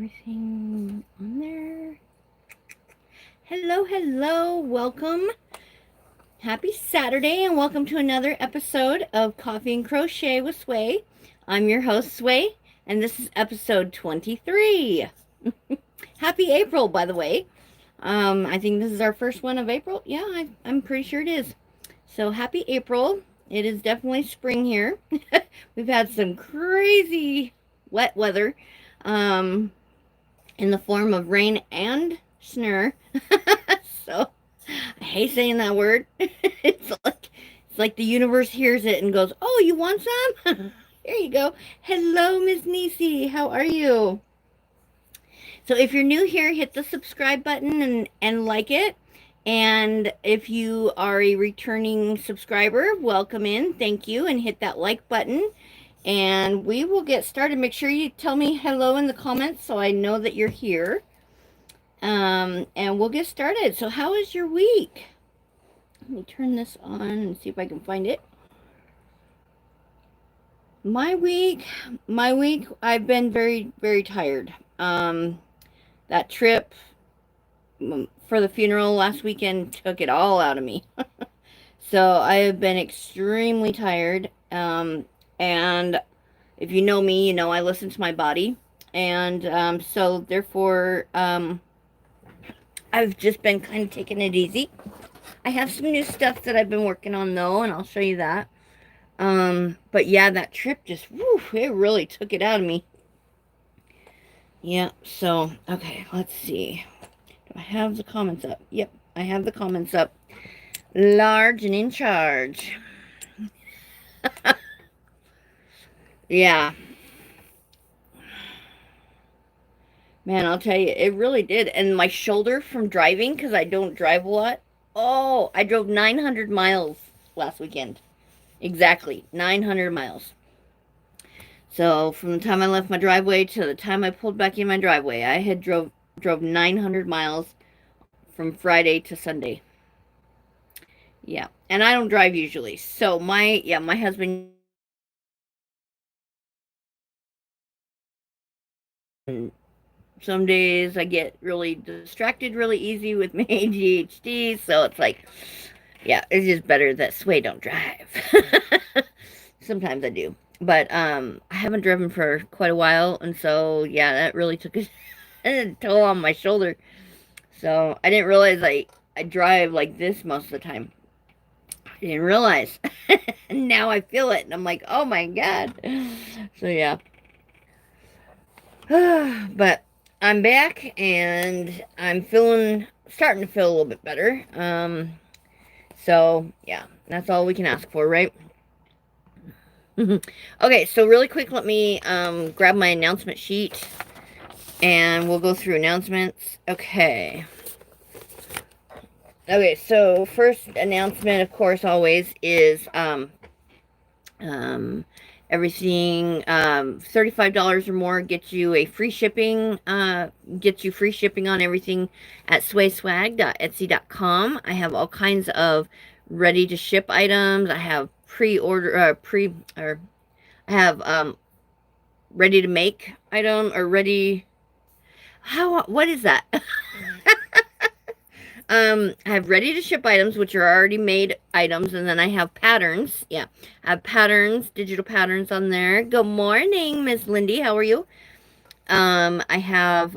everything on there. Hello, hello, welcome. Happy Saturday and welcome to another episode of Coffee and Crochet with Sway. I'm your host, Sway, and this is episode 23. Happy April, by the way. I think this is our first one of April. Yeah, I'm pretty sure it is. So happy April. It is definitely spring here. We've had some crazy wet weather in the form of rain and snow. So I hate saying that word. It's like the universe hears it and goes, "Oh, you want some? Here you go. Hello, Miss Nisi. How are you?" So if you're new here, hit the subscribe button and like it. And if you are a returning subscriber, welcome in. Thank you. And hit that like button. And we will get started. Make sure you tell me hello in the comments so I know that you're here. And we'll get started. So how is your week? Let me turn this on and see if I can find it. My week, I've been very, very tired. That trip for the funeral last weekend took it all out of me. So I have been extremely tired. And if you know me, you know I listen to my body. And so therefore, I've just been kind of taking it easy. I have some new stuff that I've been working on though, and I'll show you that. But yeah, that trip just, woo, it really took it out of me. Yeah, so, okay, let's see. Do I have the comments up? Yep, I have the comments up. Large and in charge. Yeah. Man, I'll tell you, it really did. And my shoulder from driving, because I don't drive a lot. Oh, I drove 900 miles last weekend. Exactly, 900 miles. So from the time I left my driveway to the time I pulled back in my driveway, I had drove 900 miles from Friday to Sunday. Yeah, and I don't drive usually. So my husband, some days I get really distracted really easy with my ADHD, so it's like, yeah, it's just better that Sway don't drive. Sometimes I do. But I haven't driven for quite a while, and so yeah, that really took a toll on my shoulder. So I didn't realize I drive like this most of the time. I didn't realize. And now I feel it, and I'm like, oh my God. So yeah. But I'm back, and I'm starting to feel a little bit better. So yeah, that's all we can ask for, right? Okay, so really quick, let me grab my announcement sheet and we'll go through announcements. Okay, so first announcement, of course, always is everything $35 or more gets you free shipping on everything at swayswag.etsy.com. I have all kinds of ready to ship items. I have ready to make item, or what is that? I have ready to ship items, which are already made items, and then I have patterns. Yeah, I have patterns, digital patterns on there. Good morning, Miss Lindy. How are you? I have,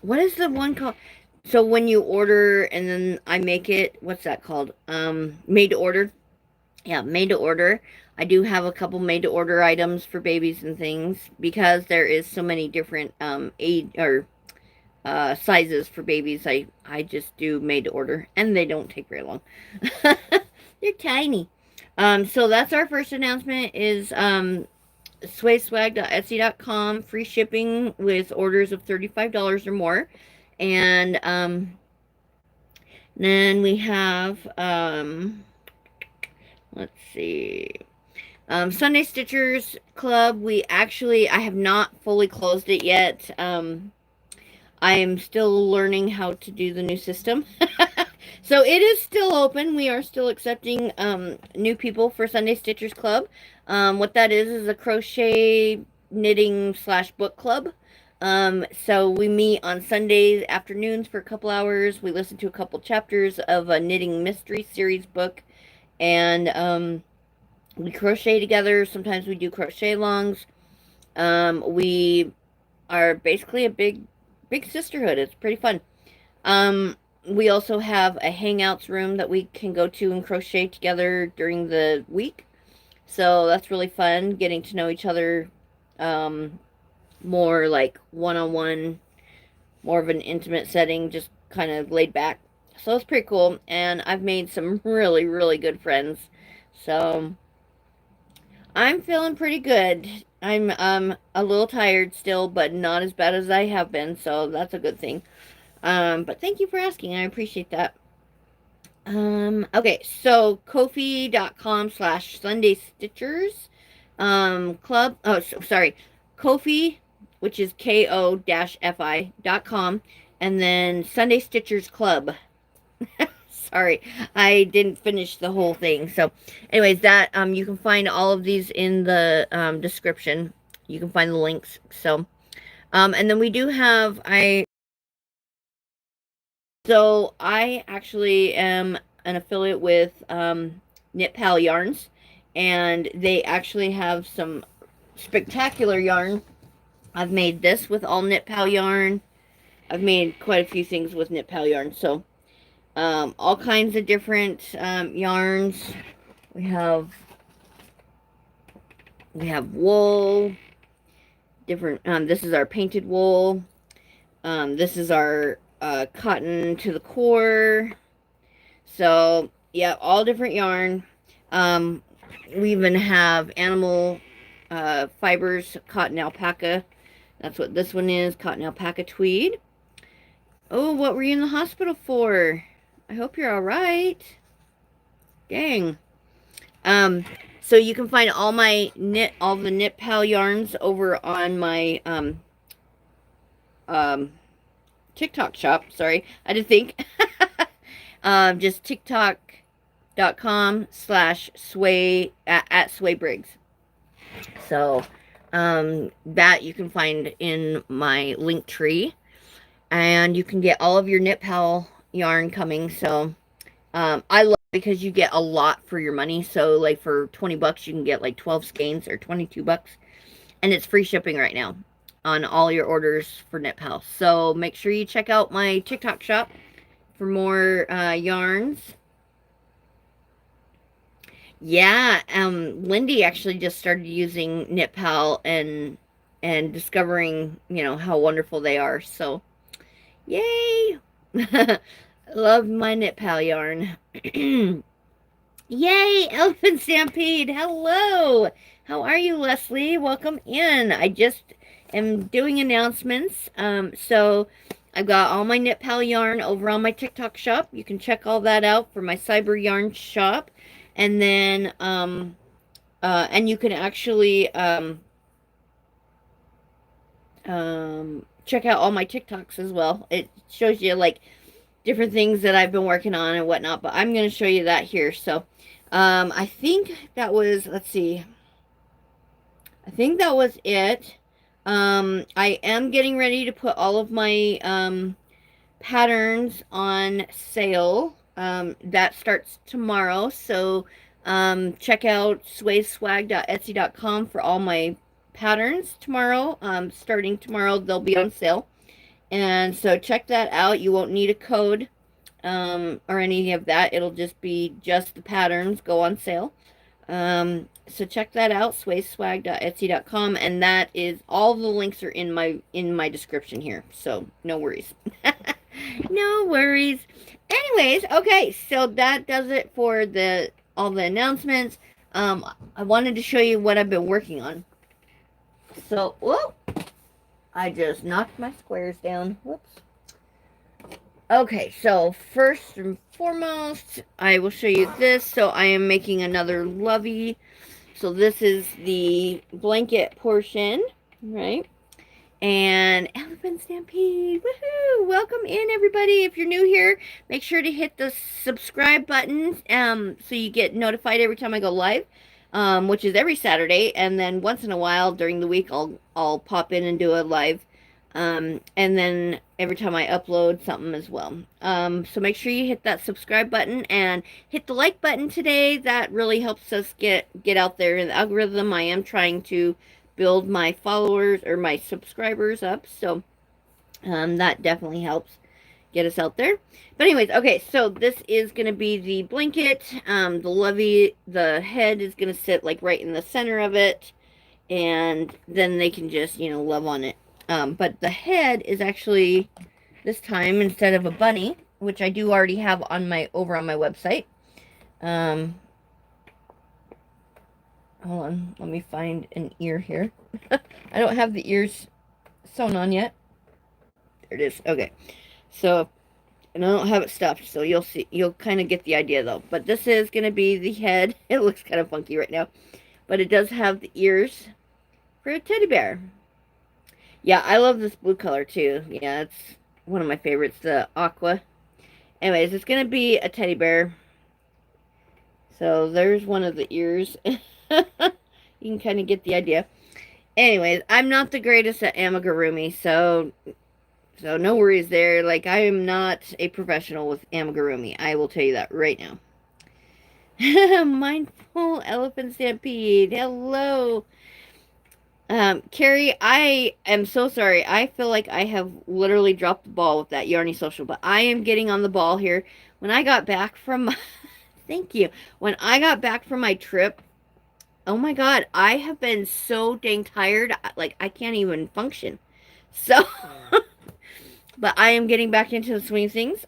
what is the one called? So when you order and then I make it, what's that called? Made to order. Yeah, made to order. I do have a couple made to order items for babies and things because there is so many different sizes for babies. I just do made to order, and they don't take very long. They're tiny. So that's our first announcement is swayswag.etsy.com, free shipping with orders of $35 or more. And then we have let's see, Sunday Stitchers Club. I have not fully closed it yet. I am still learning how to do the new system. So it is still open. We are still accepting new people for Sunday Stitchers Club. What that is a crochet knitting slash book club. So we meet on Sundays afternoons for a couple hours. We listen to a couple chapters of a knitting mystery series book, and we crochet together. Sometimes we do crochet alongs. We are basically a big sisterhood. It's pretty fun. Um, we also have a hangouts room that we can go to and crochet together during the week. So that's really fun, getting to know each other um, more like one-on-one, more of an intimate setting, just kind of laid back. So it's pretty cool, and I've made some really, really good friends. So I'm feeling pretty good. I'm a little tired still, but not as bad as I have been, so that's a good thing. But thank you for asking. I appreciate that. Okay, so Ko-fi.com/Sunday Stitchers club. Oh, sorry. Ko-fi, which is ko-fi.com, and then Sunday Stitchers Club. Sorry, I didn't finish the whole thing. So, anyways, that you can find all of these in the description. You can find the links. So, and then we do have I actually am an affiliate with Knit Pal Yarns, and they actually have some spectacular yarn. I've made this with all Knit Pal yarn. I've made quite a few things with Knit Pal yarn. So, all kinds of different yarns. We have wool, different. This is our painted wool. This is our cotton to the core. So yeah, all different yarn. We even have animal fibers, cotton alpaca. That's what this one is, cotton alpaca tweed. Oh, what were you in the hospital for? I hope you're all right. Dang. So you can find all the Knit Pal yarns over on my TikTok shop. Sorry, I didn't think. Just TikTok.com/sway at Sway Briggs. So that you can find in my link tree, and you can get all of your Knit Pal yarn coming. So I love it because you get a lot for your money. So like for 20 bucks you can get like 12 skeins, or 22 bucks, and it's free shipping right now on all your orders for Knit Pal. So make sure you check out my TikTok shop for more yarns. Yeah, Lindy actually just started using Knit Pal and discovering, how wonderful they are. So, yay! Love my Knit Pal yarn. Yay, Elephant Stampede. Hello. How are you, Leslie? Welcome in. I just am doing announcements. So I've got all my Knit Pal yarn over on my TikTok shop. You can check all that out for my Cyber Yarn shop. And then, and you can actually, check out all my TikToks as well. It shows you, like, different things that I've been working on and whatnot, but I'm going to show you that here. So, I think that was, let's see. I think that was it. I am getting ready to put all of my, patterns on sale. That starts tomorrow, so check out swayswag.etsy.com for all my patterns tomorrow. Starting tomorrow, they'll be on sale, and so check that out. You won't need a code or any of that. It'll just be the patterns go on sale. So check that out, swayswag.etsy.com, and that is all the links are in my description here, so no worries. No worries. Anyways, okay, so that does it for all the announcements. I wanted to show you what I've been working on. So, whoop, I just knocked my squares down. Whoops. Okay, so first and foremost, I will show you this. So I am making another lovey. So this is the blanket portion, right? And Elephant Stampede, woohoo! Welcome in, everybody. If you're new here, make sure to hit the subscribe button so you get notified every time I go live. which is every Saturday, and then once in a while during the week I'll pop in and do a live, and then every time I upload something as well. So make sure you hit that subscribe button and hit the like button today. That really helps us get out there in the algorithm. I am trying to build my followers or my subscribers up, so that definitely helps get us out there. But anyways, okay, so this is going to be the blanket. The head is going to sit like right in the center of it, and then they can just, love on it. But the head is actually, this time, instead of a bunny, which I do already have over on my website. Hold on, let me find an ear here. I don't have the ears sewn on yet. There it is. Okay. So, and I don't have it stuffed, so you'll kind of get the idea though. But this is going to be the head. It looks kind of funky right now, but it does have the ears for a teddy bear. Yeah, I love this blue color too. Yeah, it's one of my favorites, the aqua. Anyways, it's going to be a teddy bear. So there's one of the ears. You can kind of get the idea. Anyways, I'm not the greatest at amigurumi, so no worries there. Like, I am not a professional with amigurumi. I will tell you that right now. Mindful Elephant Stampede. Hello. Carrie, I am so sorry. I feel like I have literally dropped the ball with that Yarny Social, but I am getting on the ball here. When I got back from thank you. When I got back from my trip, oh my God, I have been so dang tired. Like, I can't even function. So, but I am getting back into the swing of things.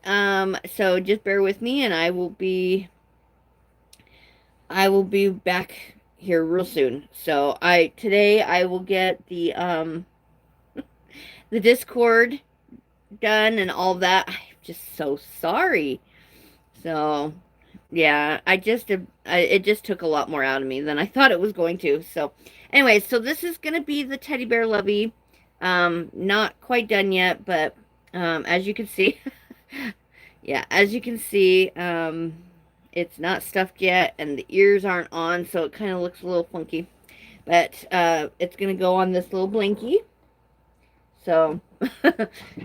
So just bear with me, and I will be back here real soon. So today I will get the the Discord done and all that. I'm just so sorry. So yeah, it just took a lot more out of me than I thought it was going to. So anyway, so this is gonna be the teddy bear lovey. Not quite done yet, but as you can see, yeah, as you can see, it's not stuffed yet, and the ears aren't on, so it kind of looks a little funky. But it's gonna go on this little blankie. So,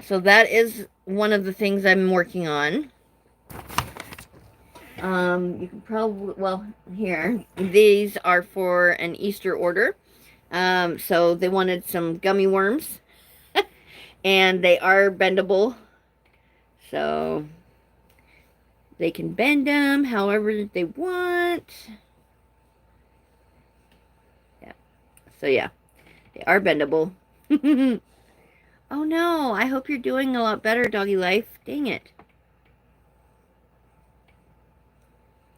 so that is one of the things I'm working on. You can probably, well, here, these are for an Easter order. So they wanted some gummy worms, and they are bendable. So they can bend them however they want. Yeah. So yeah, they are bendable. Oh no, I hope you're doing a lot better, doggy life. Dang it.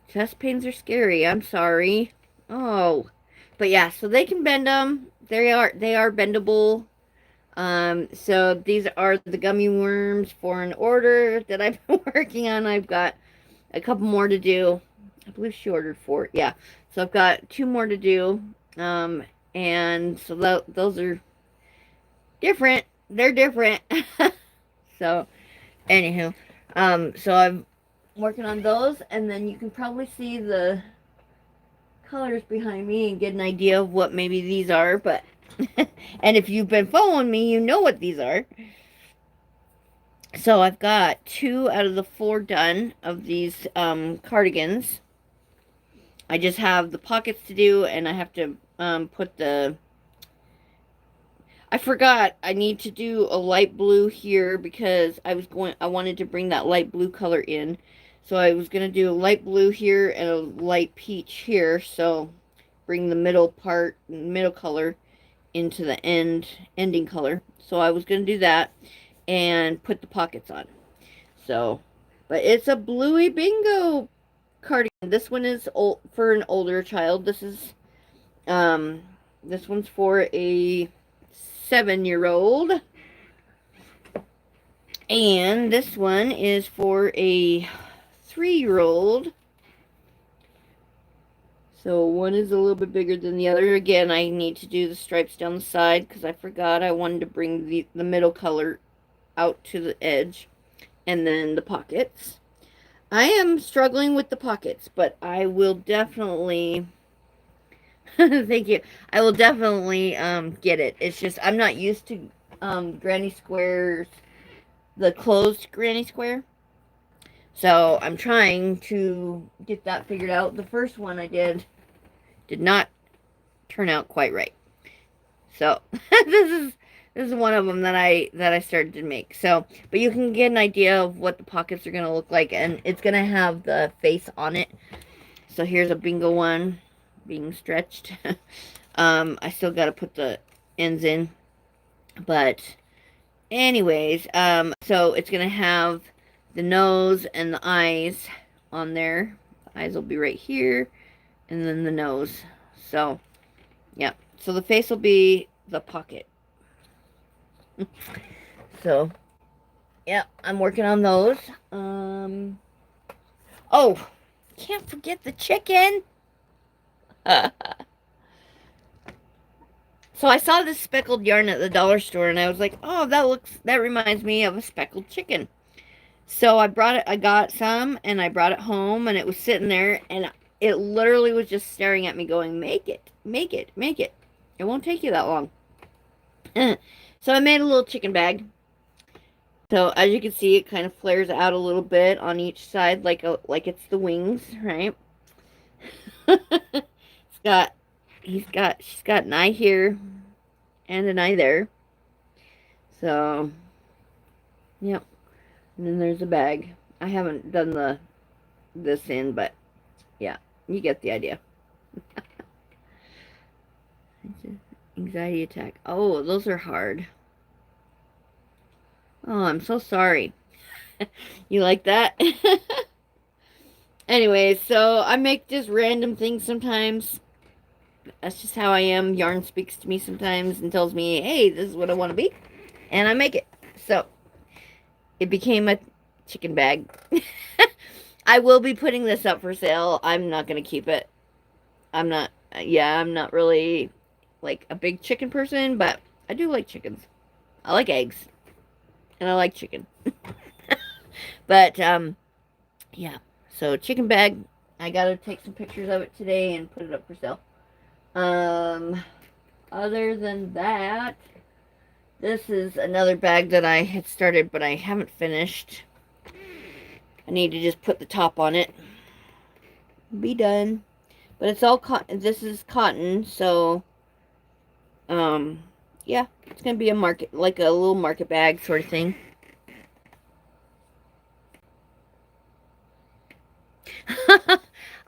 Chest pains are scary. I'm sorry. Oh. But yeah, so they can bend them. They are bendable. So these are the gummy worms for an order that I've been working on. I've got a couple more to do. I believe she ordered 4. Yeah. So I've got 2 more to do. And so those are different. They're different. So, anywho, so I'm working on those, and then you can probably see the colors behind me and get an idea of what maybe these are, but and if you've been following me, you know what these are. So I've got 2 out of the 4 done of these cardigans. I just have the pockets to do, and I have to put the, I forgot, I need to do a light blue here because I wanted to bring that light blue color in. So I was going to do a light blue here and a light peach here. So bring the middle color into the ending color. So I was going to do that and put the pockets on. So, but it's a bluey bingo cardigan. This one is for an older child. This one's for a 7-year-old. And this one is for a 3-year-old. So one is a little bit bigger than the other. Again, I need to do the stripes down the side because I forgot I wanted to bring the middle color out to the edge. And then the pockets. I am struggling with the pockets, but I will definitely Thank you. I will definitely get it. It's just I'm not used to granny squares, the closed granny square. So I'm trying to get that figured out. The first one I did not turn out quite right. So this is one of them that I started to make. So, but you can get an idea of what the pockets are gonna look like, and it's gonna have the face on it. So here's a bingo one being stretched. I still got to put the ends in, but anyways, so it's gonna have the nose and the eyes on there. The eyes will be right here, and then the nose. So, yeah. So the face will be the pocket. So, yeah, I'm working on those. Oh, can't forget the chicken. So I saw this speckled yarn at the dollar store, and I was like, "Oh, that reminds me of a speckled chicken." So I brought it. I got some, and I brought it home, and it was sitting there, and it literally was just staring at me, going, "Make it, make it, make it. It won't take you that long." So I made a little chicken bag. So as you can see, it kind of flares out a little bit on each side, like it's the wings, right? It's got, she's got an eye here and an eye there. So, yep. And then there's a bag. I haven't done this in, but yeah, you get the idea. Anxiety attack. Oh, those are hard. Oh, I'm so sorry. You like that? Anyway, so I make just random things sometimes. That's just how I am. Yarn speaks to me sometimes and tells me, hey, this is what I want to be. And I make it. So it became a chicken bag. I will be putting this up for sale. I'm not going to keep it. I'm not really like a big chicken person, but I do like chickens. I like eggs. And I like chicken. But, yeah. So chicken bag. I got to take some pictures of it today and put it up for sale. Other than that, this is another bag that I had started, but I haven't finished. I need to just put the top on it. Be done. But it's all cotton. This is cotton, so, yeah, it's gonna be a market, like a little market bag sort of thing.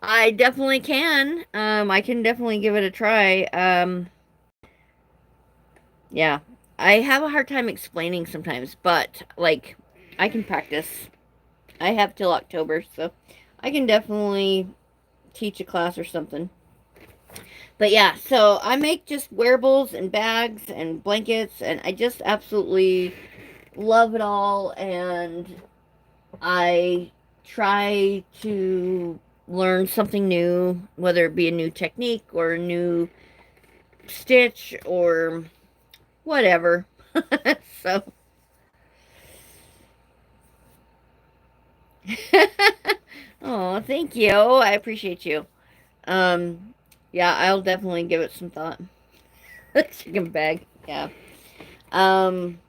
I definitely can. I can definitely give it a try. Yeah. I have a hard time explaining sometimes, but like I can practice. I have till October, so I can definitely teach a class or something. But yeah, so I make just wearables and bags and blankets, and I just absolutely love it all, and I try to learn something new, whether it be a new technique or a new stitch or whatever. So, oh, thank you. I appreciate you. Um, yeah, I'll definitely give it some thought. Chicken bag, yeah. Um,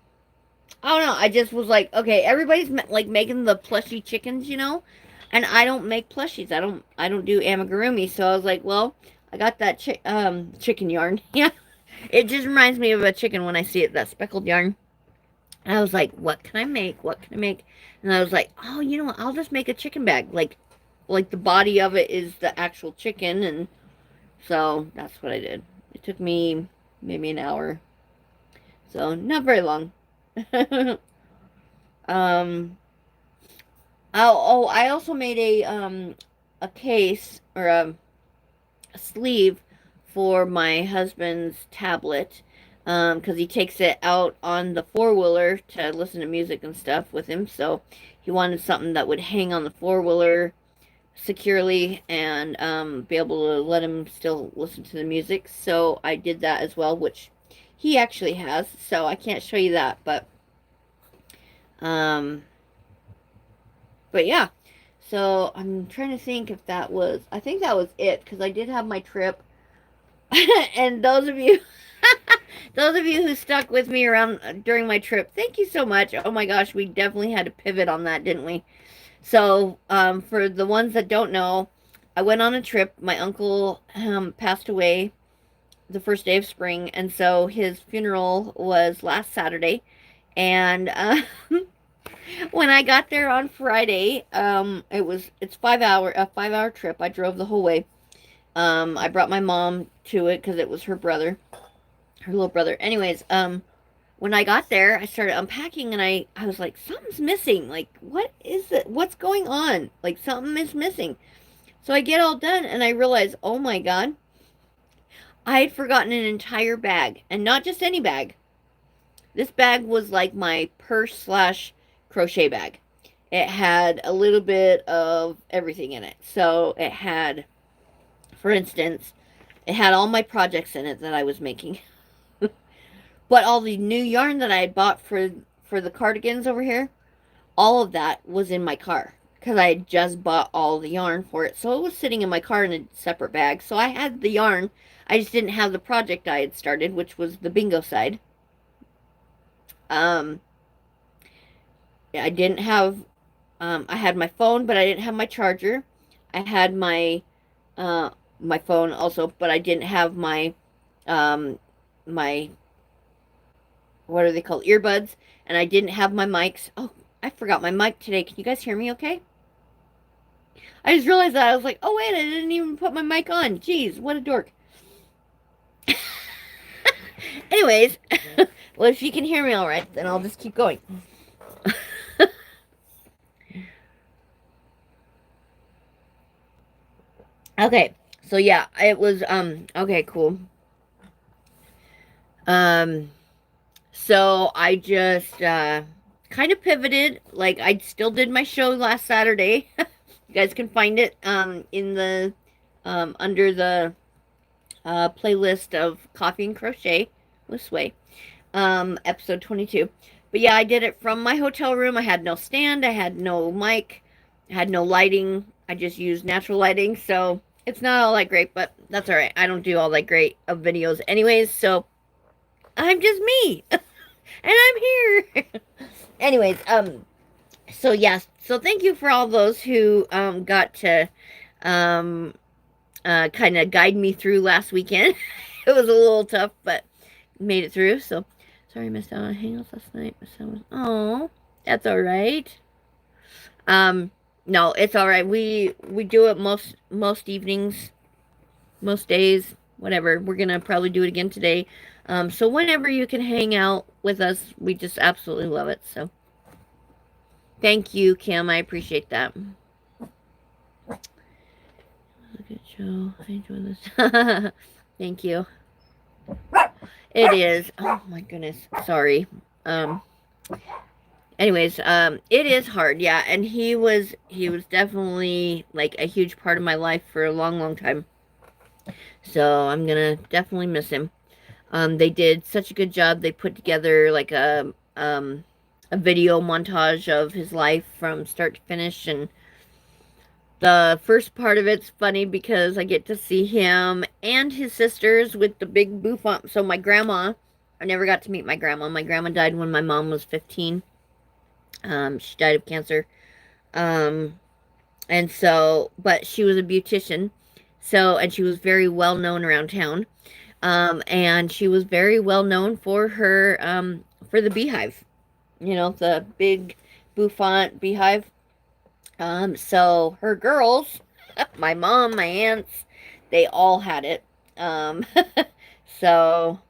I don't know. I just was like, okay, everybody's like making the plushy chickens, and I don't make plushies. I don't do amigurumi. So I was like, well, I got that chicken yarn. Yeah, it just reminds me of a chicken when I see it. That speckled yarn. And I was like, what can I make? What can I make? And I was like, oh, you know what? I'll just make a chicken bag. Like the body of it is the actual chicken, and so that's what I did. It took me maybe an hour, so not very long. um, I also made a case or a sleeve for my husband's tablet, because he takes it out on the four-wheeler to listen to music and stuff with him. So he wanted something that would hang on the four-wheeler securely and be able to let him still listen to the music. So I did that as well, which he actually has. So I can't show you that, um, but yeah. So I'm trying to think if that was. I think that was it, because I did have my trip And those of you who stuck with me around during my trip, thank you so much. Oh my gosh, we definitely had to pivot on that, didn't we? So, for the ones that don't know, I went on a trip. My uncle passed away the first day of spring, and so his funeral was last Saturday. And when I got there on Friday, it's 5 hour a 5 hour trip. I drove the whole way. I brought my mom to it because it was her little brother. Anyways, when I got there, I started unpacking and I was like, something's missing. Like, what is it? What's going on? Like, something is missing. So I get all done and I realize, oh my God, I had forgotten an entire bag, and not just any bag. This bag was like my purse slash crochet bag. It had a little bit of everything in it. So it had, for instance, it had all my projects in it that I was making. But all the new yarn that I had bought for the cardigans over here, all of that was in my car because I had just bought all the yarn for it. So it was sitting in my car in a separate bag. So I had the yarn. I just didn't have the project I had started, which was the bingo side. Um, I didn't have. I had my phone, but I didn't have my charger. I had uh, my phone also, but I didn't have um, my what are they called, earbuds, and I didn't have my mics. Oh, I forgot my mic today. Can you guys hear me okay? I just realized that. I was like, oh wait, I didn't even put my mic on. Jeez, what a dork. Anyways, well, if you can hear me all right, then I'll just keep going. Okay, so yeah, it was okay, cool. Um so I just kind of pivoted. Like, I still did my show last Saturday. You guys can find it in the under the playlist of Coffee and Crochet with Sway, episode 22. But yeah, I did it from my hotel room. I had no stand, I had no mic, I had no lighting. I just used natural lighting, so it's not all that great, but that's all right. I don't do all that great of videos anyways, so I'm just me, and I'm here. Anyways, so yes, so thank you for all those who got to um kind of guide me through last weekend. It was a little tough, but made it through. So sorry I missed out on hangouts last night. Oh, that's all right. Um, no, it's all right. We do it most evenings, most days, whatever. We're gonna probably do it again today. So whenever you can hang out with us, we just absolutely love it. So thank you, Kim. I appreciate that. Look at Joe. I enjoy this. Thank you. It is. Oh my goodness. Sorry. Um anyways, it is hard, yeah, and he was definitely like a huge part of my life for a long, long time. So I'm gonna definitely miss him. They did such a good job. They put together like a video montage of his life from start to finish, and the first part of it's funny because I get to see him and his sisters with the big bouffant. So my grandma, I never got to meet my grandma. My grandma died when my mom was 15. She died of cancer. Um, and so, but she was a beautician. So, and she was very well known around town. And she was very well known for the beehive, the big bouffant beehive. So her girls, my mom, my aunts, they all had it. Um, so,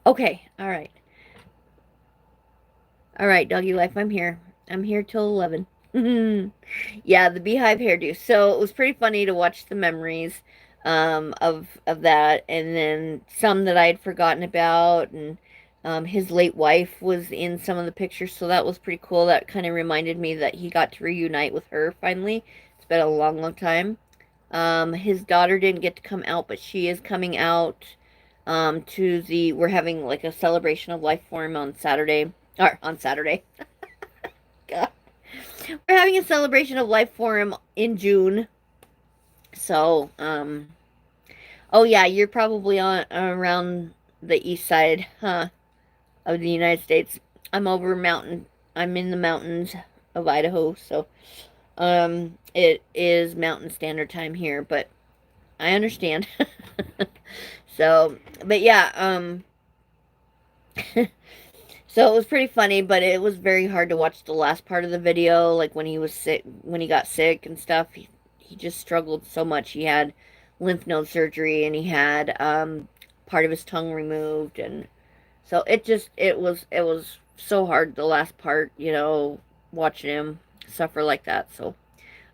okay, all right. All right, doggy life, I'm here. I'm here till 11. Yeah, the beehive hairdo. So it was pretty funny to watch the memories of that, and then some that I had forgotten about, and his late wife was in some of the pictures, so that was pretty cool. That kind of reminded me that he got to reunite with her finally. It's been a long, long time. His daughter didn't get to come out, but she is coming out we're having like a celebration of life for him on Saturday. Or on Saturday. God. We're having a celebration of life for him in June. So, Oh yeah, you're probably on around the east side, huh, of the United States. I'm over mountain. I'm in the mountains of Idaho, so it is Mountain Standard Time here, but I understand. So, but yeah, so it was pretty funny, but it was very hard to watch the last part of the video, like when he was sick, when he got sick and stuff. He just struggled so much. He had lymph node surgery and he had part of his tongue removed, and so it was so hard the last part, watching him suffer like that. So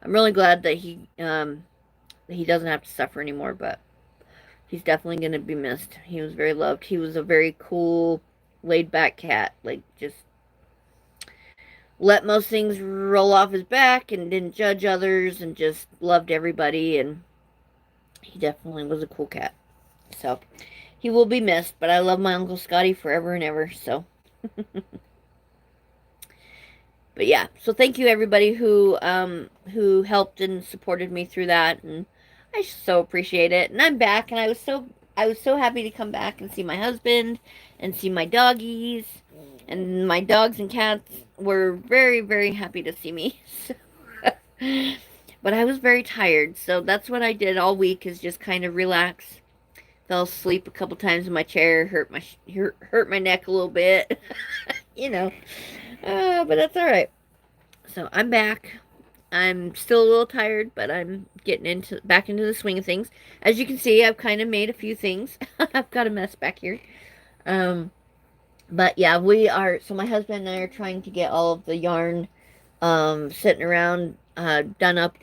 I'm really glad that he doesn't have to suffer anymore, but he's definitely going to be missed. He was very loved. He was a very cool, laid back cat. Like, just let most things roll off his back and didn't judge others and just loved everybody. And he definitely was a cool cat. So he will be missed, but I love my Uncle Scotty forever and ever. So, but yeah. So thank you everybody who helped and supported me through that, and I so appreciate it. And I'm back, and I was so happy to come back and see my husband and see my doggies. And my dogs and cats were very, very happy to see me. But I was very tired, so that's what I did all week, is just kind of relax. Fell asleep a couple times in my chair, hurt my neck a little bit, you know. But that's all right. So I'm back. I'm still a little tired, but I'm getting back into the swing of things. As you can see, I've kind of made a few things. I've got a mess back here. But yeah, so my husband and I are trying to get all of the yarn sitting around done up,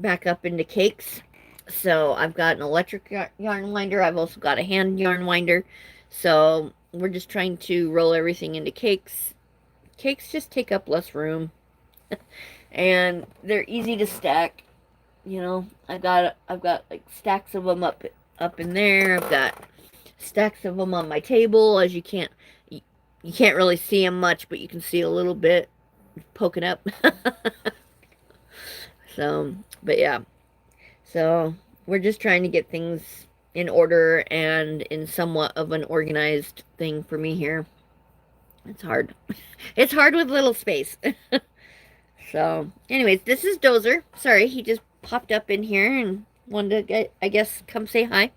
back up into cakes. So I've got an electric yarn winder. I've also got a hand yarn winder. So we're just trying to roll everything into cakes. Cakes just take up less room. And they're easy to stack. I've got like stacks of them up in there. I've got stacks of them on my table. As you can't really see them much, but you can see a little bit poking up. So, but yeah. So, we're just trying to get things in order and in somewhat of an organized thing for me here. It's hard. It's hard with little space. So, anyways, this is Dozer. Sorry, he just popped up in here and wanted to, I guess, come say hi.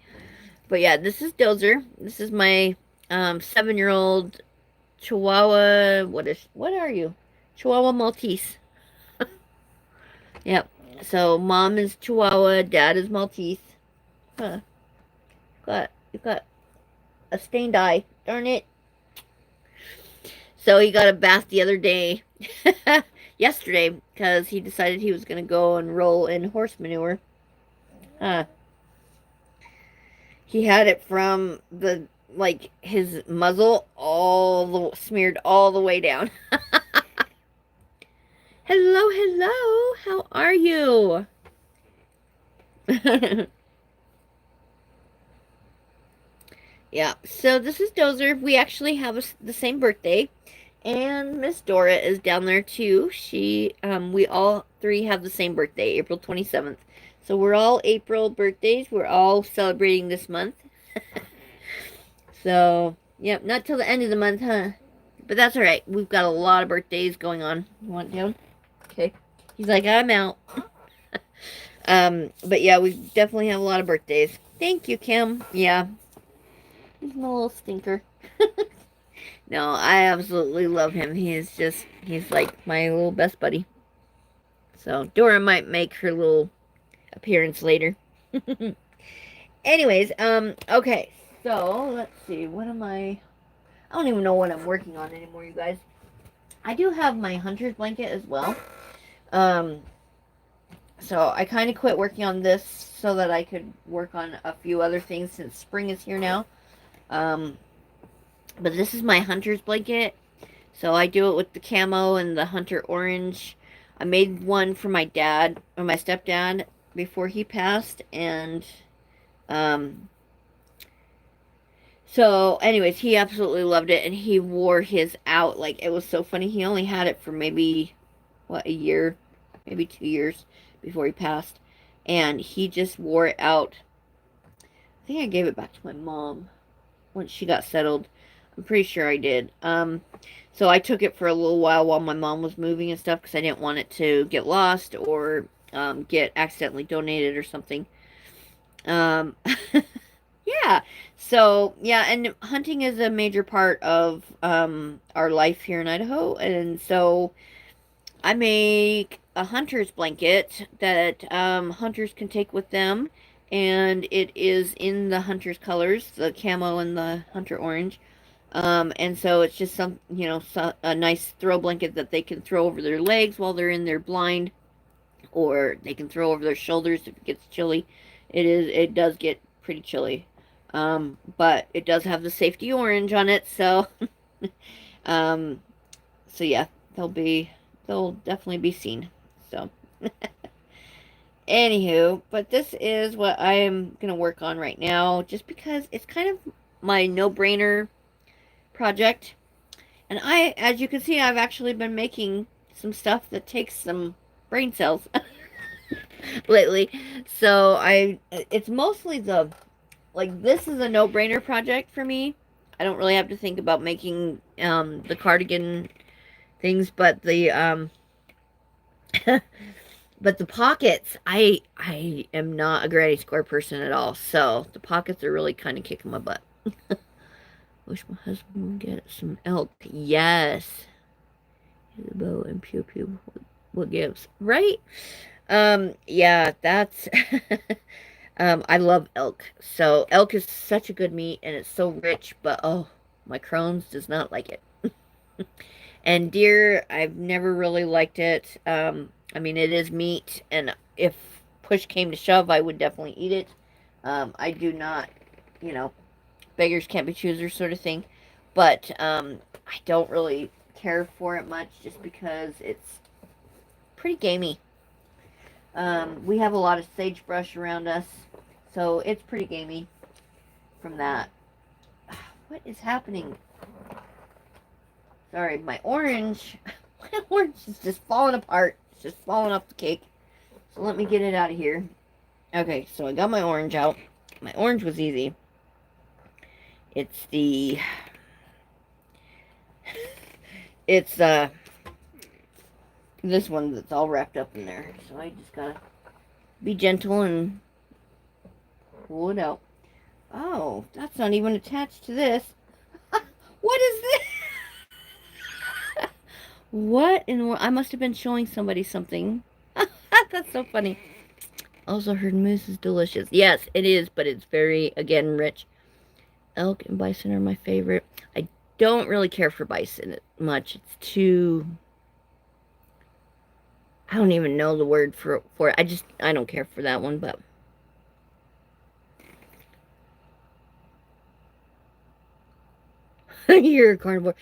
But yeah, this is Dozer. This is my 7-year-old Chihuahua. What are you? Chihuahua Maltese. Yep. So mom is Chihuahua, dad is Maltese. Huh. You've got a stained eye. Darn it. So he got a bath the other day. Yesterday, because he decided he was going to go and roll in horse manure. He had it from his muzzle smeared all the way down. Hello, hello. How are you? Yeah, so this is Dozer. We actually have the same birthday. And Miss Dora is down there too. We all three have the same birthday, April 27th. So we're all April birthdays. We're all celebrating this month. So, yep, not till the end of the month, huh? But that's all right. We've got a lot of birthdays going on. You want down? Okay. He's like, I'm out. But yeah, we definitely have a lot of birthdays. Thank you, Kim. Yeah. He's my little stinker. No, I absolutely love him. He's like my little best buddy. So Dora might make her little appearance later. Anyways, okay. So let's see. I don't even know what I'm working on anymore, you guys. I do have my hunter's blanket as well. So I kind of quit working on this so that I could work on a few other things since spring is here now. But this is my hunter's blanket. So I do it with the camo and the hunter orange. I made one for my dad, or my stepdad, before he passed. And, so anyways, he absolutely loved it. And he wore his out. Like, it was so funny. He only had it for maybe, a year? Maybe 2 years before he passed. And he just wore it out think I gave it back to my mom once she got settled. I'm pretty sure I did. So I took it for a little while my mom was moving and stuff because I didn't want it to get lost or get accidentally donated or something. Um, yeah. So yeah, and hunting is a major part of our life here in Idaho, and so I make a hunter's blanket that hunters can take with them, and it is in the hunter's colors, the camo and the hunter orange. And so it's just a nice throw blanket that they can throw over their legs while they're in their blind, or they can throw over their shoulders if it gets chilly. It does get pretty chilly. But it does have the safety orange on it, so um, so yeah, they'll definitely be seen. So anywho, but this is what I am gonna work on right now, just because it's kind of my no-brainer project. And as you can see, I've actually been making some stuff that takes some brain cells lately. So it's mostly this is a no-brainer project for me. I don't really have to think about making the cardigan things, but but the pockets, I am not a granny square person at all. So the pockets are really kind of kicking my butt. Wish my husband would get some elk. Yes. The bow and pew pew. What gives? Right? Yeah, that's I love elk. So elk is such a good meat and it's so rich, but oh, my Crohn's does not like it. And deer, I've never really liked it. I mean, it is meat, and if push came to shove, I would definitely eat it. I do not, you know, beggars can't be choosers sort of thing. But I don't really care for it much just because it's pretty gamey. We have a lot of sagebrush around us, so it's pretty gamey from that. What is happening? Sorry, my orange, my orange is just falling apart. It's just falling off the cake. So let me get it out of here. Okay, so I got my orange out. My orange was easy. It's it's this one that's all wrapped up in there. So I just gotta be gentle and pull it out. Oh, that's not even attached to this. What is this? What in the world? I must have been showing somebody something. That's so funny. Also heard moose is delicious. Yes, it is, but it's very, again, rich. Elk and bison are my favorite. I don't really care for bison much. It's too... I don't even know the word for it. I don't care for that one, but... You're a carnivore.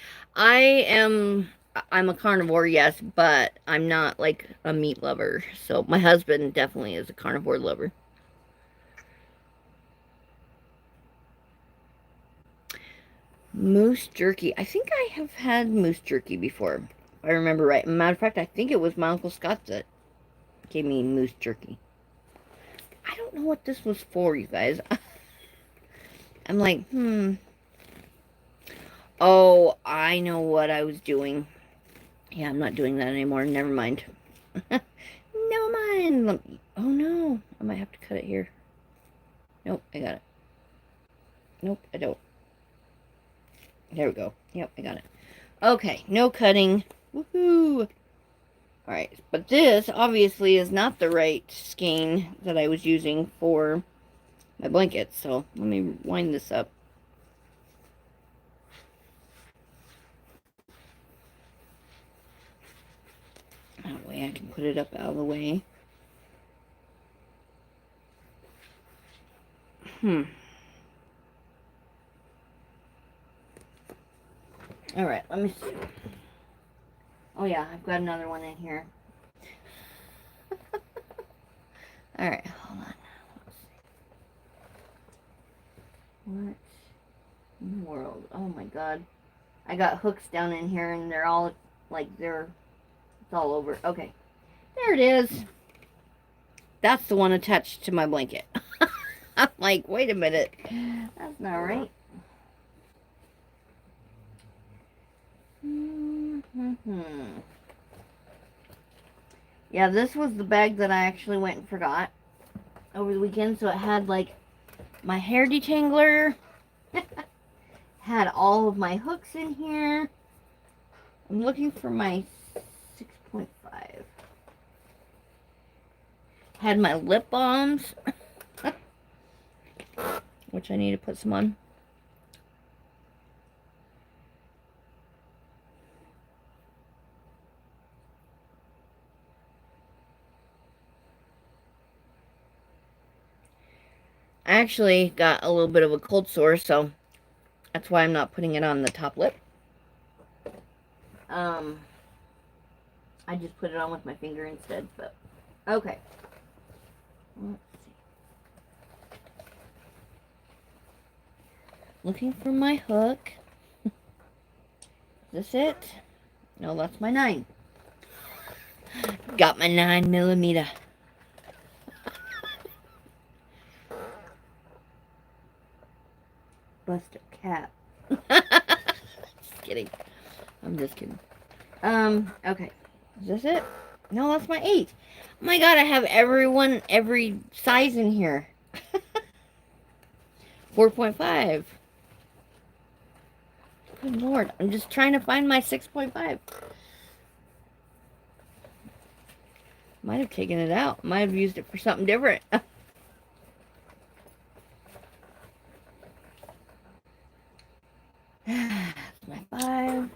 I'm a carnivore, yes, but I'm not like a meat lover. So my husband definitely is a carnivore lover. Moose jerky. I think I have had moose jerky before, if I remember right. Matter of fact, I think it was my Uncle Scott that gave me moose jerky. I don't know what this was for, you guys. I'm like, Oh, I know what I was doing. Yeah, I'm not doing that anymore. Never mind. Never mind. Oh no, I might have to cut it here. Nope, I got it. Nope, I don't. There we go. Yep, I got it. Okay, no cutting. Woohoo! Alright, but this obviously is not the right skein that I was using for my blanket, so let me wind this up. That way I can put it up out of the way. Alright, let me see. Oh yeah, I've got another one in here. Alright, hold on. Let's see. What in the world? Oh my god. I got hooks down in here and they're all like it's all over. Okay. There it is. That's the one attached to my blanket. I'm like, wait a minute. That's not right. Yeah, this was the bag that I actually went and forgot over the weekend. So it had like my hair detangler, had all of my hooks in here. I'm looking for my 6.5. Had my lip balms, which I need to put some on. I actually got a little bit of a cold sore, so that's why I'm not putting it on the top lip. I just put it on with my finger instead, but okay. Let's see. Looking for my hook. Is this it? No, that's my 9. Got my 9mm. Bust a cap. Just kidding. I'm just kidding. Okay. Is this it? No, that's my 8. Oh my god, I have every size in here. 4.5. Good lord. I'm just trying to find my 6.5. Might have taken it out. Might have used it for something different. My 5.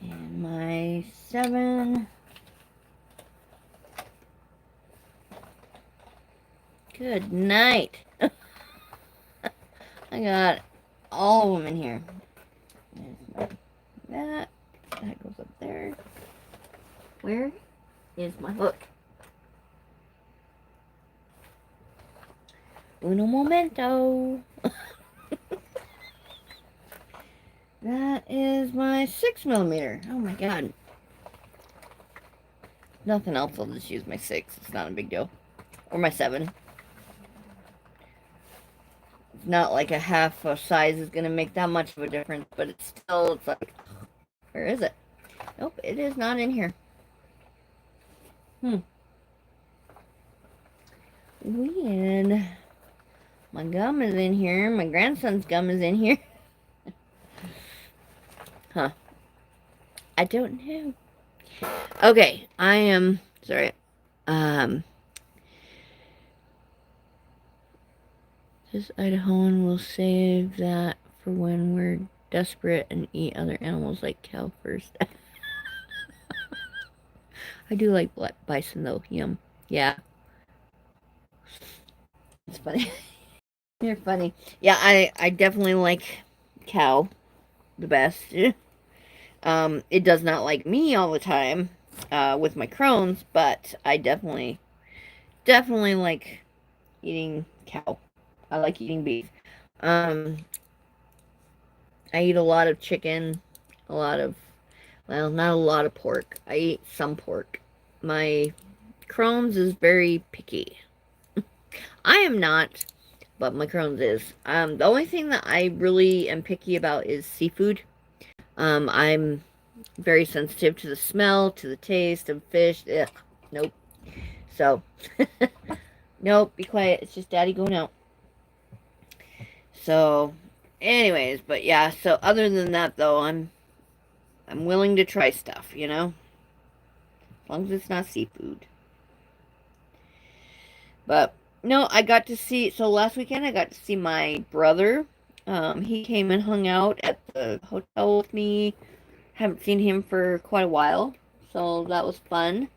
And my 7. Good night. I got all of them in here. There's that. That goes up there. Where is my hook? Uno momento. That is my 6mm. Oh my god. Nothing else, I'll just use my 6. It's not a big deal. Or my 7. It's not like a half a size is going to make that much of a difference, but it's still, it's like, where is it? Nope, it is not in here. Weird. My gum is in here. My grandson's gum is in here. Huh. I don't know. Okay, I am sorry. This Idahoan will save that for when we're desperate and eat other animals like cow first. I do like black bison though. Yum. Yeah. It's funny. You're funny. Yeah, I definitely like cow the best. It does not like me all the time with my Crohn's, but I definitely like eating cow. I like eating beef. I eat a lot of chicken, a lot of, well, not a lot of pork. I eat some pork. My Crohn's is very picky. I am not, but my Crohn's is. The only thing that I really am picky about is seafood. I'm very sensitive to the smell, to the taste of fish. Ugh, nope. So, nope, be quiet. It's just Daddy going out. So, anyways, but yeah, so other than that though, I'm willing to try stuff, you know? As long as it's not seafood. But no, I got to see, so last weekend I got to see my brother. He came and hung out at the hotel with me. Haven't seen him for quite a while, so that was fun.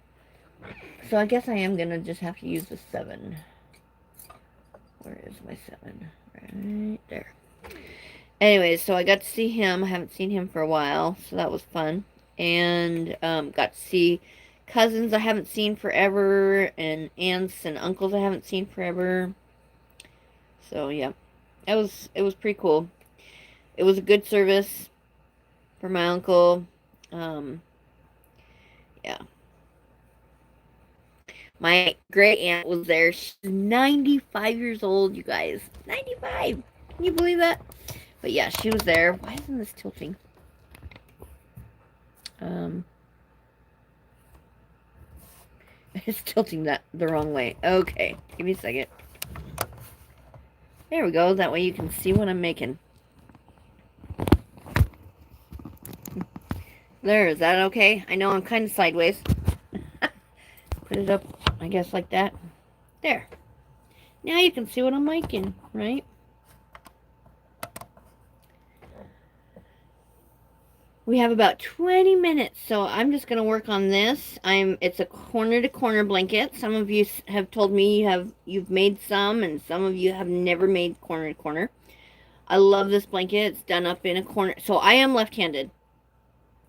So I guess I am gonna just have to use the 7. Where is my 7? Right there. Anyways, so I got to see him. I haven't seen him for a while, so that was fun. And got to see cousins I haven't seen forever, and aunts and uncles I haven't seen forever. So yeah, it was pretty cool. It was a good service for my uncle. Yeah. My great aunt was there. She's 95 years old, you guys. 95. Can you believe that? But yeah, she was there. Why isn't this tilting? Um, it's tilting that the wrong way. Okay, give me a second. There we go. That way you can see what I'm making. There, is that okay? I know I'm kind of sideways. Put it up, I guess, like that. There. Now you can see what I'm making, right? We have about 20 minutes, so I'm just going to work on this. It's a corner to corner blanket. Some of you have told me you've made some, and some of you have never made corner to corner. I love this blanket. It's done up in a corner. So I am left-handed.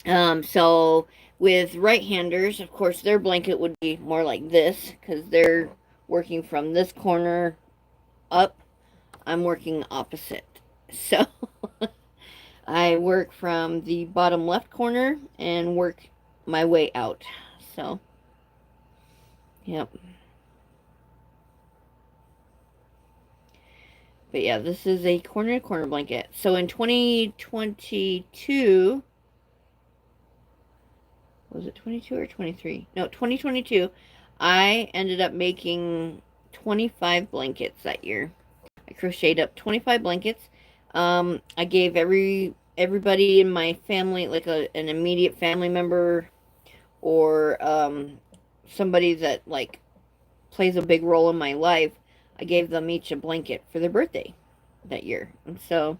So with right-handers, of course, their blanket would be more like this because they're working from this corner up. I'm working opposite. So I work from the bottom left corner and work my way out. So, yep. But yeah, this is a corner to corner blanket. So in 2022, was it 22 or 23? No, 2022, I ended up making 25 blankets that year. I crocheted up 25 blankets. I gave everybody in my family, like an immediate family member or somebody that like plays a big role in my life, I gave them each a blanket for their birthday that year. And so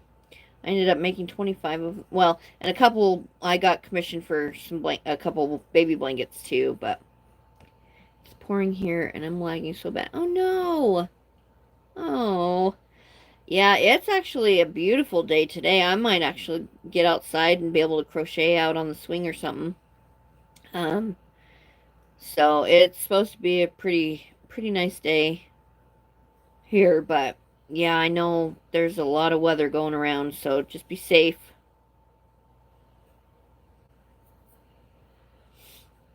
I ended up making 25 of, well, and a couple I got commissioned for a couple baby blankets too, but it's pouring here and I'm lagging so bad. Oh no. Oh. Yeah, it's actually a beautiful day today. I might actually get outside and be able to crochet out on the swing or something. Um, so it's supposed to be a pretty nice day here, but yeah, I know there's a lot of weather going around, so just be safe.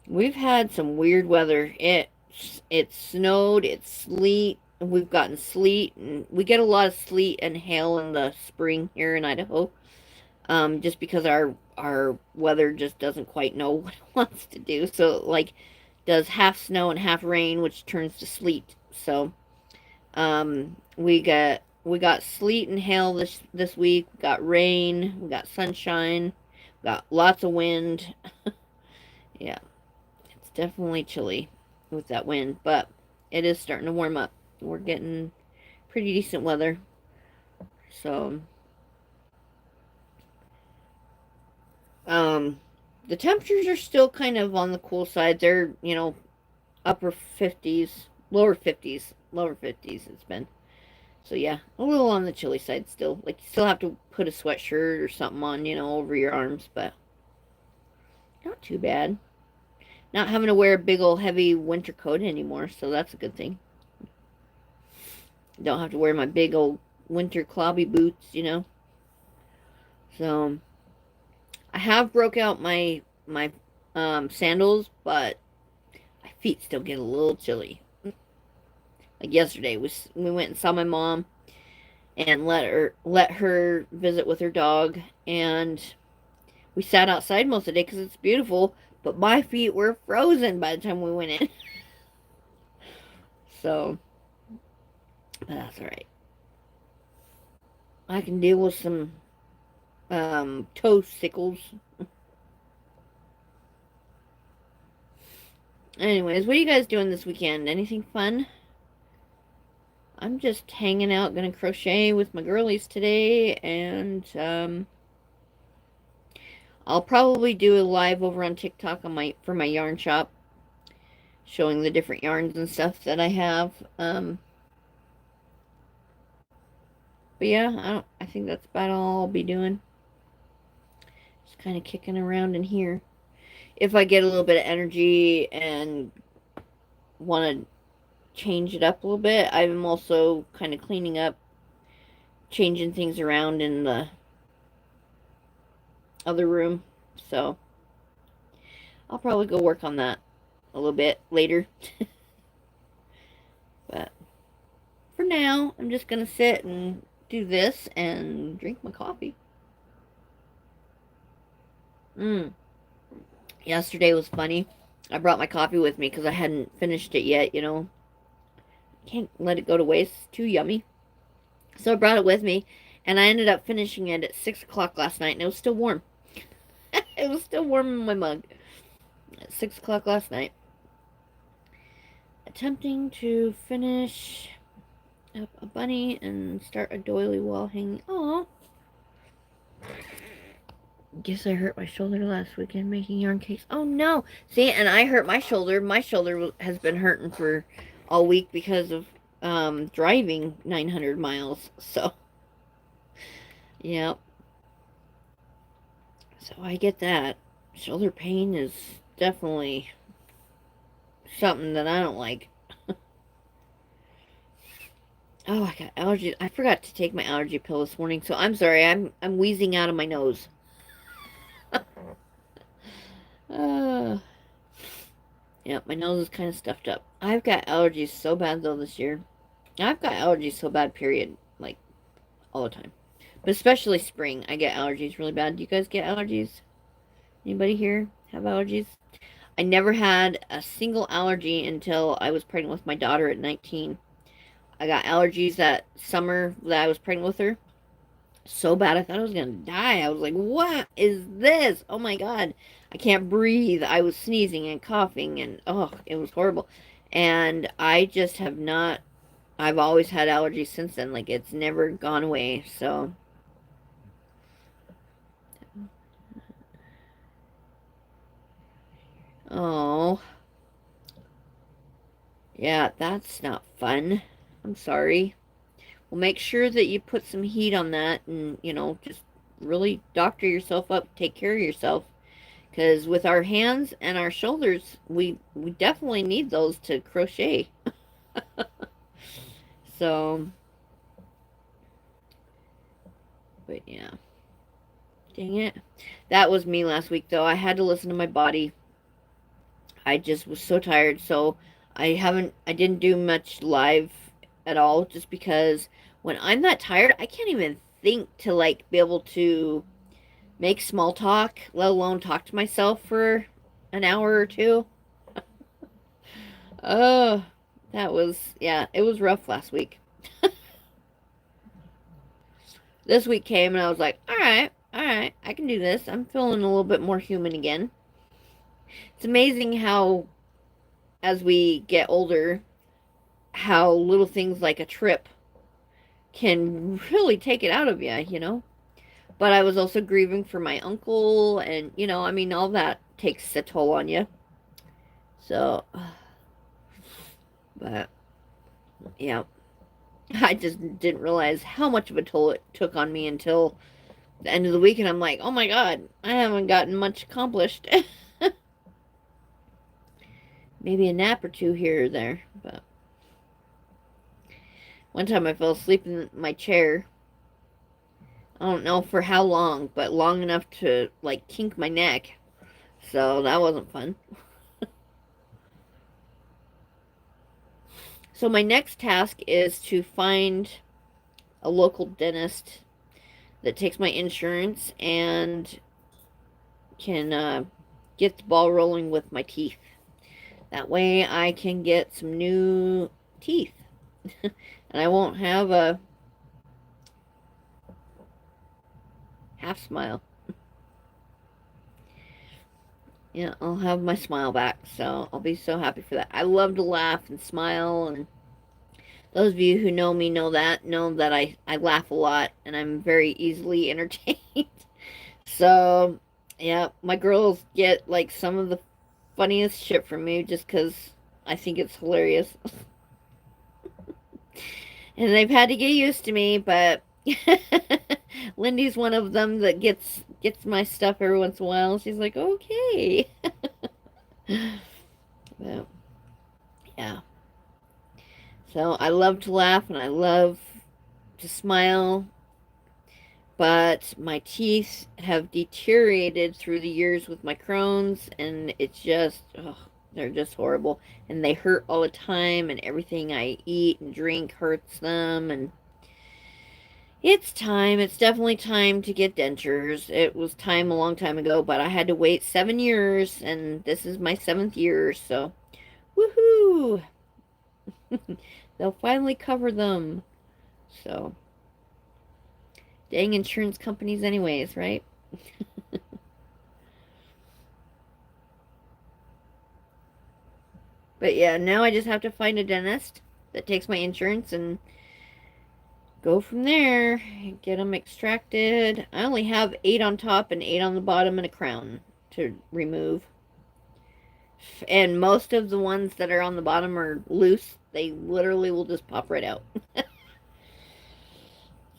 We've had some weird weather. It snowed, it's sleet, and we've gotten sleet, and we get a lot of sleet and hail in the spring here in Idaho. Just because our weather just doesn't quite know what it wants to do. So like does half snow and half rain, which turns to sleet. So we got sleet and hail this week. We got rain. We got sunshine. We got lots of wind. Yeah, it's definitely chilly with that wind, but it is starting to warm up. We're getting pretty decent weather. So um, the temperatures are still kind of on the cool side. They're upper 50s, lower 50s. It's been. So yeah, a little on the chilly side still. Like you still have to put a sweatshirt or something on, over your arms, but not too bad. Not having to wear a big old heavy winter coat anymore, so that's a good thing. Don't have to wear my big old winter clobby boots. So I have broke out my sandals, but my feet still get a little chilly. Like yesterday, we went and saw my mom and let her visit with her dog, and we sat outside most of the day because it's beautiful. But my feet were frozen by the time we went in. So, but that's all right. I can deal with some toe sickles. Anyways, what are you guys doing this weekend? Anything fun? I'm just hanging out, gonna crochet with my girlies today, and I'll probably do a live over on TikTok for my yarn shop, showing the different yarns and stuff that I have. But yeah, I think that's about all I'll be doing. Just kind of kicking around in here. If I get a little bit of energy and want to change it up a little bit, I'm also kind of cleaning up, changing things around in the other room. So I'll probably go work on that a little bit later. now, I'm just going to sit and do this and drink my coffee. Yesterday was funny. I brought my coffee with me because I hadn't finished it yet, you know. Can't let it go to waste. It's too yummy. So I brought it with me, and I ended up finishing it at 6 o'clock last night, and it was still warm. It was still warm in my mug at 6 o'clock last night. Attempting to finish up a bunny and start a doily wall hanging. Oh, guess I hurt my shoulder last weekend making yarn cakes. Oh no! See, and I hurt my shoulder. My shoulder has been hurting for all week because of driving 900 miles. So, yeah. So I get that. Shoulder pain is definitely something that I don't like. Oh, I got allergies. I forgot to take my allergy pill this morning, so I'm sorry. I'm wheezing out of my nose. Yeah, my nose is kind of stuffed up. I've got allergies so bad though this year. I've got allergies so bad, period. Like all the time. But especially spring, I get allergies really bad. Do you guys get allergies? Anybody here have allergies? I never had a single allergy until I was pregnant with my daughter at 19. I got allergies that summer that I was pregnant with her. So bad I thought I was gonna die. I was like, what is this? Oh my god. I can't breathe. I was sneezing and coughing and oh, it was horrible. And I just have not, I've always had allergies since then. Like it's never gone away. So oh yeah, that's not fun. I'm sorry. Well, make sure that you put some heat on that and, you know, just really doctor yourself up, take care of yourself. Because with our hands and our shoulders, we definitely need those to crochet. So, but yeah. Dang it. That was me last week, though. I had to listen to my body. I just was so tired, so I didn't do much live at all, just because when I'm that tired, I can't even think to, like, be able to make small talk, let alone talk to myself for an hour or two. Oh, that was, yeah, it was rough last week. This week came and I was like, all right, I can do this. I'm feeling a little bit more human again. It's amazing how, as we get older, how little things like a trip can really take it out of you, you know? But I was also grieving for my uncle, and, you know, I mean, all that takes a toll on you. So, but, yeah, I just didn't realize how much of a toll it took on me until the end of the week, and I'm like, oh my god, I haven't gotten much accomplished. Maybe a nap or two here or there, but one time I fell asleep in my chair. I don't know for how long, but long enough to, like, kink my neck. So that wasn't fun. So my next task is to find a local dentist that takes my insurance and can get the ball rolling with my teeth. That way I can get some new teeth. And I won't have a half smile. Yeah, I'll have my smile back, so I'll be so happy for that. I love to laugh and smile, and those of you who know me know that I laugh a lot, and I'm very easily entertained. So, yeah, my girls get, like, some of the funniest shit from me just because I think it's hilarious. And they've had to get used to me, but Lindy's one of them that gets my stuff every once in a while. She's like, okay. But, yeah. So I love to laugh and I love to smile, but my teeth have deteriorated through the years with my Crohn's, and it's just, oh, They're just horrible. And they hurt all the time, and everything I eat and drink hurts them. And it's time. It's definitely time to get dentures. It was time a long time ago, but I had to wait 7 years, and this is my 7th year, so woohoo! They'll finally cover them. So, dang insurance companies anyways, right? But yeah, now I just have to find a dentist that takes my insurance and go from there. Get them extracted. I only have 8 on top and 8 on the bottom and a crown to remove. And most of the ones that are on the bottom are loose. They literally will just pop right out. It's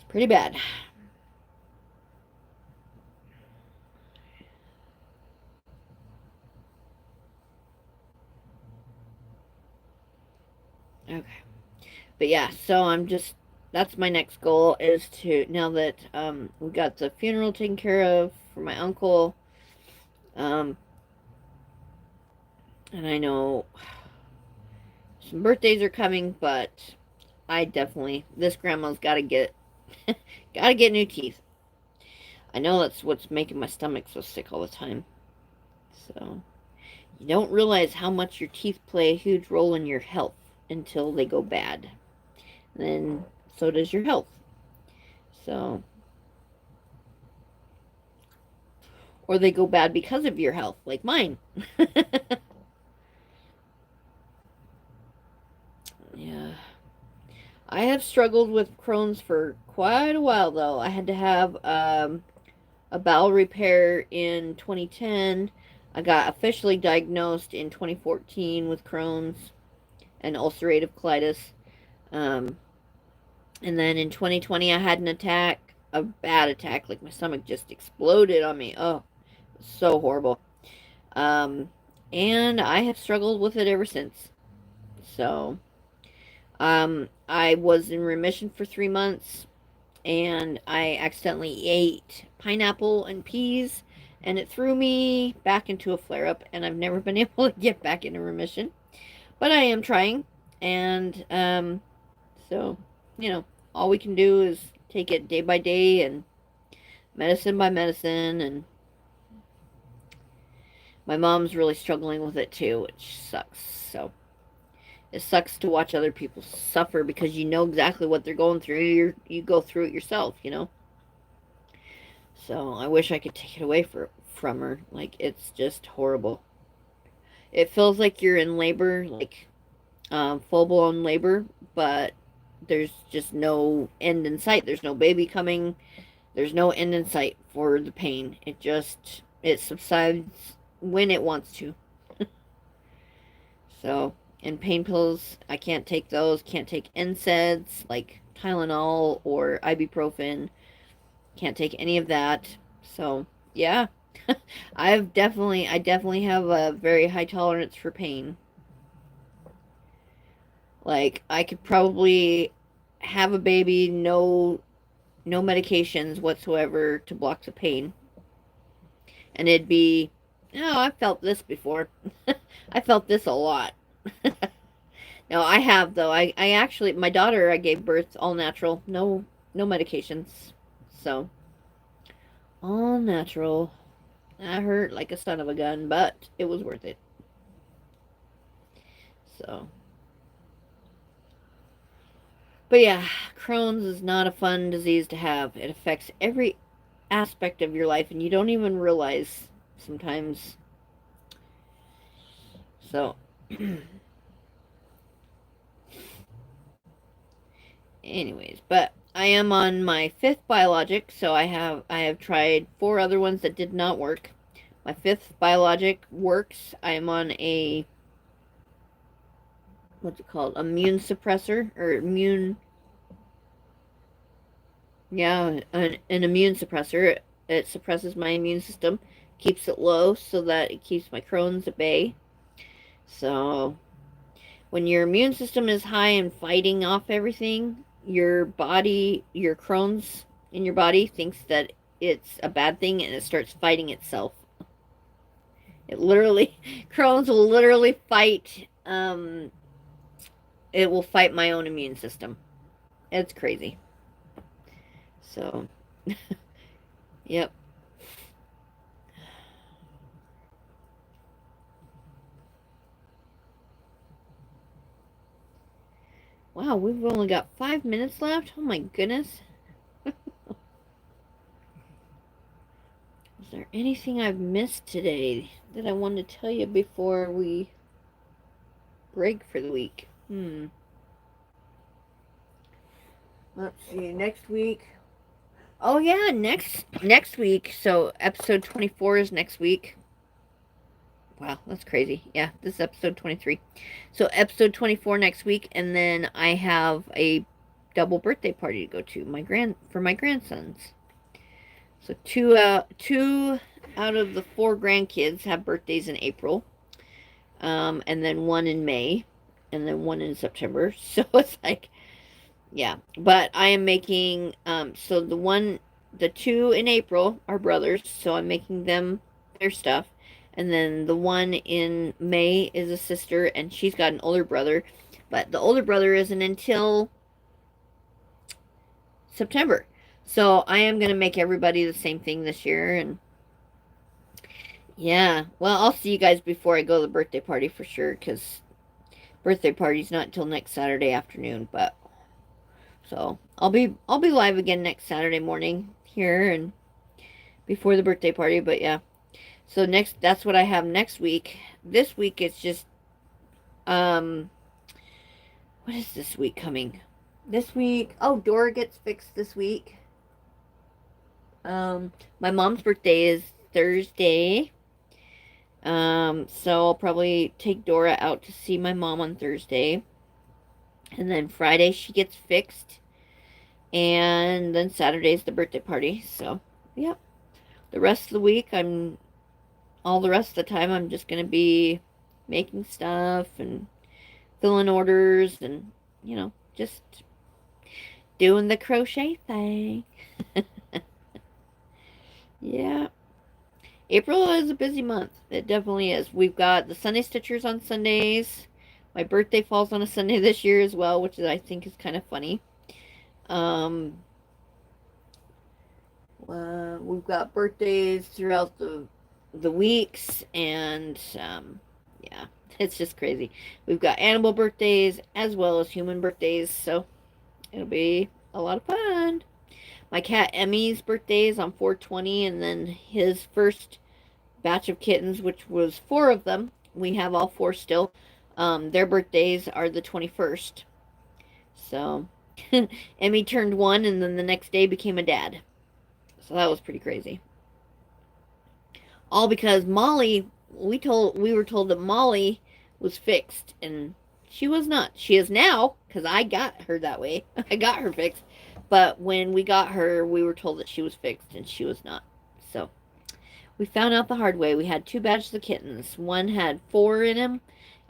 pretty bad. Okay. But yeah, so that's my next goal is to, now that we got the funeral taken care of for my uncle, um, and I know some birthdays are coming, but this grandma's gotta get new teeth. I know that's what's making my stomach so sick all the time. So, you don't realize how much your teeth play a huge role in your health until they go bad. And then, so does your health. So, or they go bad because of your health, like mine. Yeah. I have struggled with Crohn's for quite a while, though. I had to have a bowel repair in 2010. I got officially diagnosed in 2014 with Crohn's and ulcerative colitis. Um, and then in 2020, I had an attack, a bad attack. Like my stomach just exploded on me. Oh, so horrible. Um, and I have struggled with it ever since. So, I was in remission for 3 months, and I accidentally ate pineapple and peas, and it threw me back into a flare up, and I've never been able to get back into remission. But I am trying, and so, all we can do is take it day by day and medicine by medicine, and my mom's really struggling with it too, which sucks. So, it sucks to watch other people suffer because you know exactly what they're going through. You go through it yourself. So I wish I could take it away from her. Like, it's just horrible. It feels like you're in labor, like full-blown labor, but there's just no end in sight. There's no baby coming. There's no end in sight for the pain. It subsides when it wants to. So, and pain pills, I can't take those. Can't take NSAIDs like Tylenol or ibuprofen. Can't take any of that. So, yeah. I definitely have a very high tolerance for pain. Like, I could probably have a baby, no medications whatsoever to block the pain. And it'd be, oh, I've felt this before. I felt this a lot. No, I have though. I actually, my daughter, I gave birth all natural, no medications. So, all natural. I hurt like a son of a gun, but it was worth it. So, but yeah, Crohn's is not a fun disease to have. It affects every aspect of your life, and you don't even realize sometimes. So, anyways, but I am on my 5th biologic, so I have tried 4 other ones that did not work. My 5th biologic works. I am on a, what's it called? Immune suppressor or yeah, an immune suppressor. It suppresses my immune system, keeps it low so that it keeps my Crohn's at bay. So when your immune system is high and fighting off everything, your Crohn's in your body thinks that it's a bad thing and it starts fighting itself. It literally, Crohn's will literally fight, it will fight my own immune system. It's crazy. So, yep. Wow, we've only got 5 minutes left. Oh my goodness. Is there anything I've missed today that I wanted to tell you before we break for the week? Let's see, next week. Oh yeah, next week. So episode 24 is next week. Wow, that's crazy. Yeah, this is episode 23. So episode 24 next week, and then I have a double birthday party to go to for my grandsons. So two out of the four grandkids have birthdays in April, and then one in May, and then one in September. So it's like, yeah. But I am making so the two in April are brothers, so I'm making them their stuff. And then the one in May is a sister, and she's got an older brother. But the older brother isn't until September. So I am going to make everybody the same thing this year. And yeah, well, I'll see you guys before I go to the birthday party for sure, because birthday party's not until next Saturday afternoon. But so I'll be live again next Saturday morning here and before the birthday party. But yeah. So that's what I have next week. This week it's just, what is this week coming? This week, oh, Dora gets fixed this week. My mom's birthday is Thursday. So I'll probably take Dora out to see my mom on Thursday. And then Friday she gets fixed. And then Saturday's the birthday party. So, yeah. The rest of the week, all the rest of the time, I'm just going to be making stuff and filling orders and, just doing the crochet thing. Yeah. April is a busy month. It definitely is. We've got the Sunday Stitchers on Sundays. My birthday falls on a Sunday this year as well, which I think is kind of funny. We've got birthdays throughout the weeks, and yeah, it's just crazy. We've got animal birthdays as well as human birthdays, so it'll be a lot of fun. My cat Emmy's birthday is on 4/20, and then his first batch of kittens, which was 4 of them, we have all 4 still, their birthdays are the 21st. So Emmy turned 1, and then the next day became a dad. So that was pretty crazy. All because Molly, we were told that Molly was fixed, and she was not. She is now, because I got her that way. I got her fixed. But when we got her, we were told that she was fixed, and she was not. So we found out the hard way. We had 2 batches of kittens. One had 4 in him,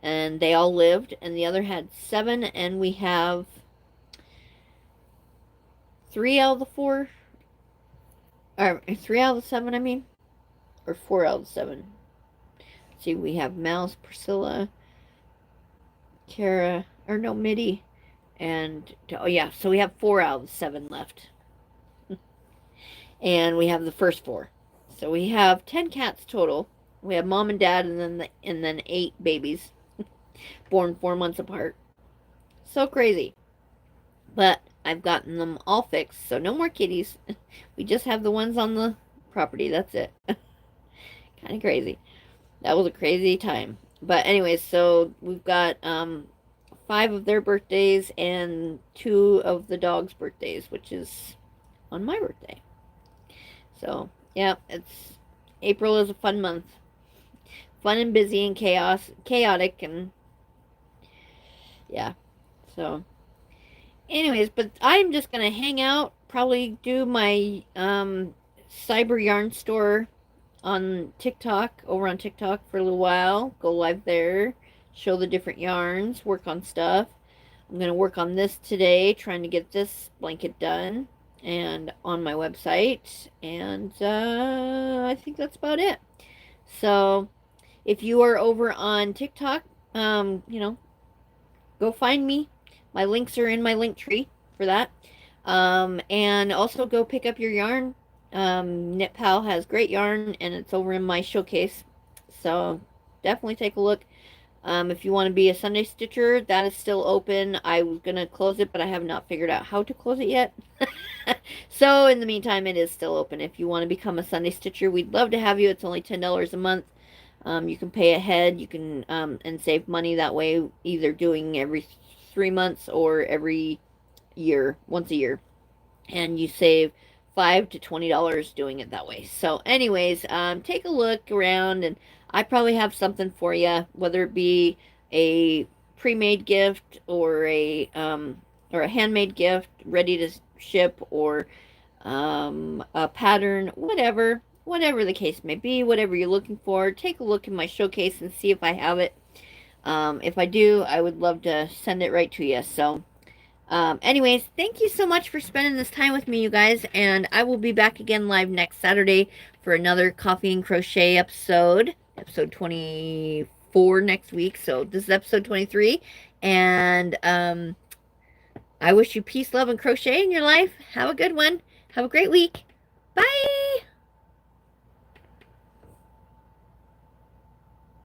and they all lived, and the other had 7, and we have 3 out of the 4, or 3 out of the 7, I mean, or 4 out of the 7. Let's see, we have Mouse, Priscilla, Kara, or no, Mitty, and, oh yeah, so we have 4 out of the 7 left. And we have the first 4. So we have 10 cats total. We have mom and dad, and then 8 babies born 4 months apart. So crazy. But I've gotten them all fixed, so no more kitties. We just have the ones on the property. That's it. Kind of crazy. That was a crazy time. But anyways, so we've got 5 of their birthdays and 2 of the dogs' birthdays, which is on my birthday. So, yeah, April is a fun month. Fun and busy and chaotic, and yeah. So anyways, but I'm just gonna hang out, probably do my cyber yarn store on TikTok, over on TikTok for a little while, go live there, show the different yarns, work on stuff. I'm gonna work on this today, trying to get this blanket done and on my website, and I think that's about it. So If you are over on TikTok, go find me. My links are in my link tree for that. And also go pick up your yarn. Knit Pal has great yarn, and it's over in my showcase. So definitely take a look. If you want to be a Sunday Stitcher, that is still open. I was going to close it, but I have not figured out how to close it yet. So in the meantime, it is still open. If you want to become a Sunday Stitcher, we'd love to have you. It's only $10 a month. You can pay ahead. You can and save money that way, either doing every 3 months or every year, once a year, and you save $5 to $20 doing it that way. So, anyways, take a look around, and I probably have something for you, whether it be a pre-made gift or a handmade gift ready to ship, or a pattern, whatever the case may be, whatever you're looking for. Take a look in my showcase and see if I have it. If I do, I would love to send it right to you. So, anyways, thank you so much for spending this time with me, you guys. And I will be back again live next Saturday for another Coffee and Crochet episode 24 next week. So this is episode 23. And I wish you peace, love, and crochet in your life. Have a good one. Have a great week. Bye.